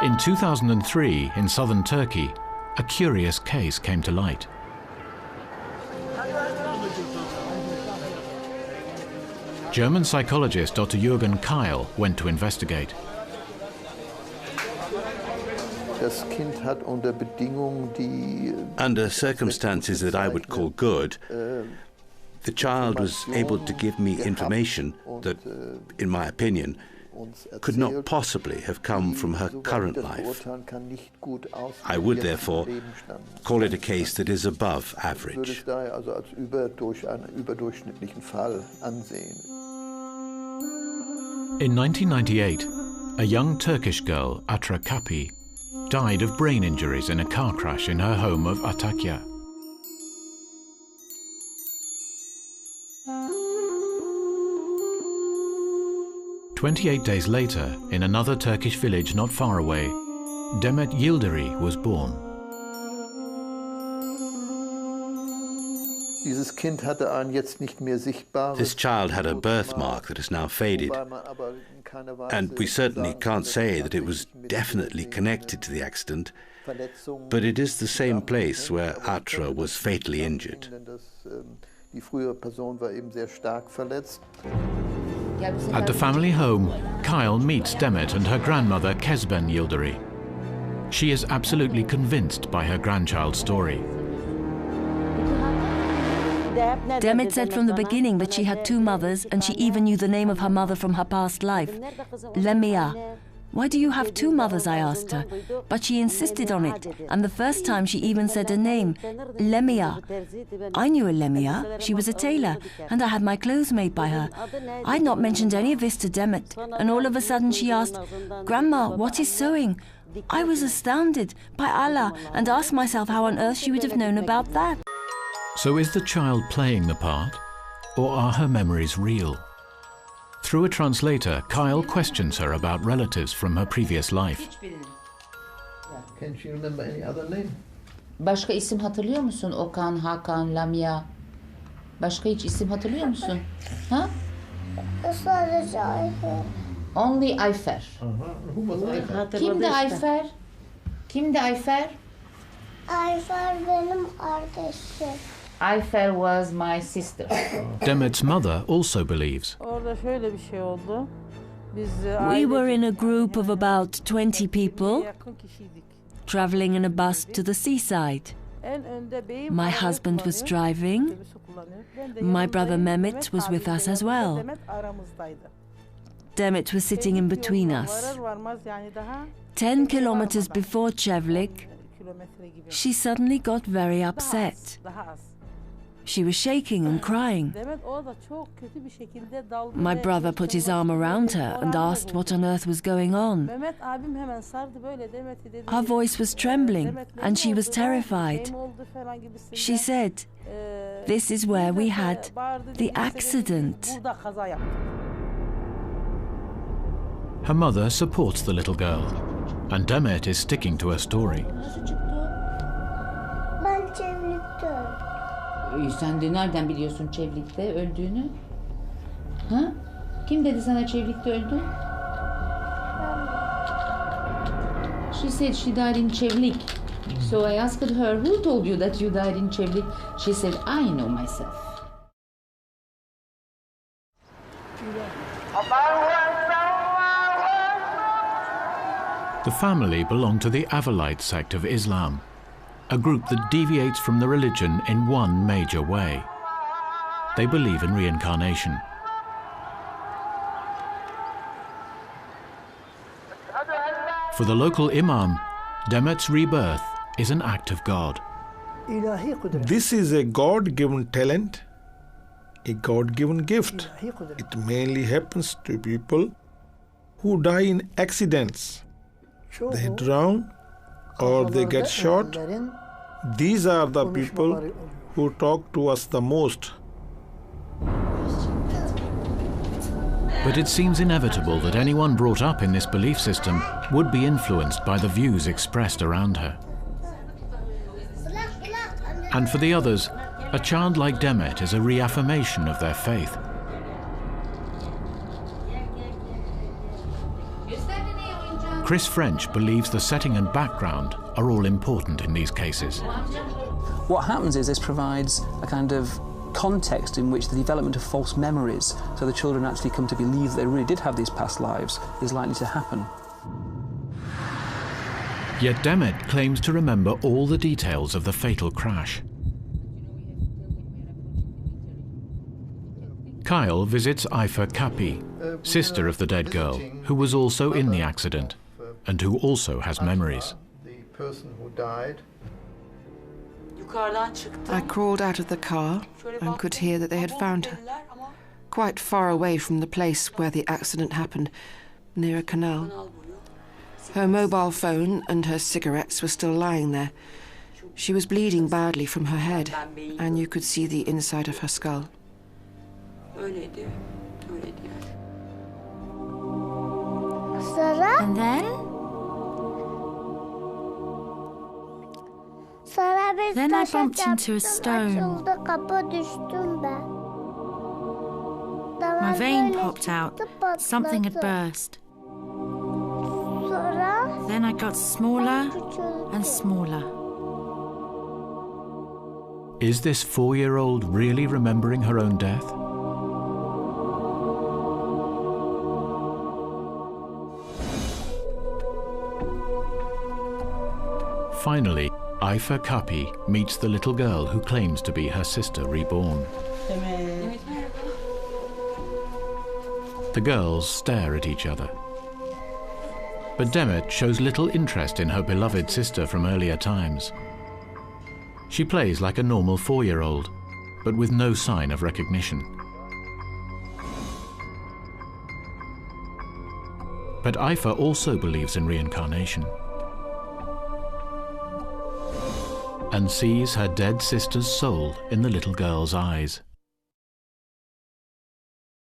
In 2003, in southern Turkey, a curious case came to light. German psychologist Dr. Jürgen Keil went to investigate. Under circumstances that I would call good, the child was able to give me information that, in my opinion, could not possibly have come from her current life. I would therefore call it a case that is above average. In 1998, a young Turkish girl, Atra Kapi, died of brain injuries in a car crash in her home of Antakya. "28 days later, in another Turkish village not far away, Demet Yilderi was born. This child had a birthmark that has now faded, and we certainly can't say that it was definitely connected to the accident, but it is the same place where Atra was fatally injured. At the family home, Kyle meets Demet and her grandmother Kezben Yilderi. She is absolutely convinced by her grandchild's story. Demet said from the beginning that she had two mothers, and she even knew the name of her mother from her past life. Lemia. "Why do you have two mothers?" I asked her. But she insisted on it, and the first time she even said her name, Lemia. I knew a Lemia. She was a tailor, and I had my clothes made by her. I'd not mentioned any of this to Demet, and all of a sudden she asked, "Grandma, what is sewing?" I was astounded, by Allah, and asked myself how on earth she would have known about that. So is the child playing the part, or are her memories real? Through a translator, Kyle questions her about relatives from her previous life. Can she remember any other name? Başka isim hatırlıyor musun? Okan, Hakan, Lamia. Başka hiç isim hatırlıyor musun? Ha? Sadece Ayfer. Only Ayfer. Who was Ayfer? Kimdi Ayfer? Kimdi Ayfer? Ayfer benim kardeşim. Ayfer was my sister. Demet's mother also believes. We were in a group of about 20 people, traveling in a bus to the seaside. My husband was driving. My brother Mehmet was with us as well. Demet was sitting in between us. 10 kilometers before Çevlik, she suddenly got very upset. She was shaking and crying. My brother put his arm around her and asked what on earth was going on. Her voice was trembling and she was terrified. She said, "This is where we had the accident." Her mother supports the little girl, and Demet is sticking to her story. Ben Çevlik'te öldüm. Sen de nereden biliyorsun Çevlik'te öldüğünü? Ha? Kim dedi sana Çevlik'te öldü? She said she died in Çevlik. So I asked her, "Who told you that you died in Çevlik?" She said, "I know myself." The family belong to the Avalite sect of Islam, a group that deviates from the religion in one major way. They believe in reincarnation. For the local imam, Demet's rebirth is an act of God. This is a God-given talent, a God-given gift. It mainly happens to people who die in accidents. They drown or they get shot. These are the people who talk to us the most. But it seems inevitable that anyone brought up in this belief system would be influenced by the views expressed around her. And for the others, a child like Demet is a reaffirmation of their faith. Chris French believes the setting and background are all important in these cases. What happens is this provides a kind of context in which the development of false memories, so the children actually come to believe that they really did have these past lives, is likely to happen. Yet Demet claims to remember all the details of the fatal crash. Kyle visits Ayfer Kapi, sister of the dead girl, who was also in the accident and who also has memories. The person who died. I crawled out of the car and could hear that they had found her, quite far away from the place where the accident happened, near a canal. Her mobile phone and her cigarettes were still lying there. She was bleeding badly from her head, and you could see the inside of her skull. Sonra? And then? Sonra biz Then I taşa bumped into a çarptım, stone. açıldı kapı, düştüm ben. My Damar vein böyle popped out. çıktı, Something had patladı. burst. Sonra Then I got smaller küçüldü. and smaller. Is this 4-year-old really remembering her own death? Finally, Ayfer Kapi meets the little girl who claims to be her sister reborn. The girls stare at each other. But Demet shows little interest in her beloved sister from earlier times. She plays like a normal 4-year-old, but with no sign of recognition. But Ayfer also believes in reincarnation and sees her dead sister's soul in the little girl's eyes.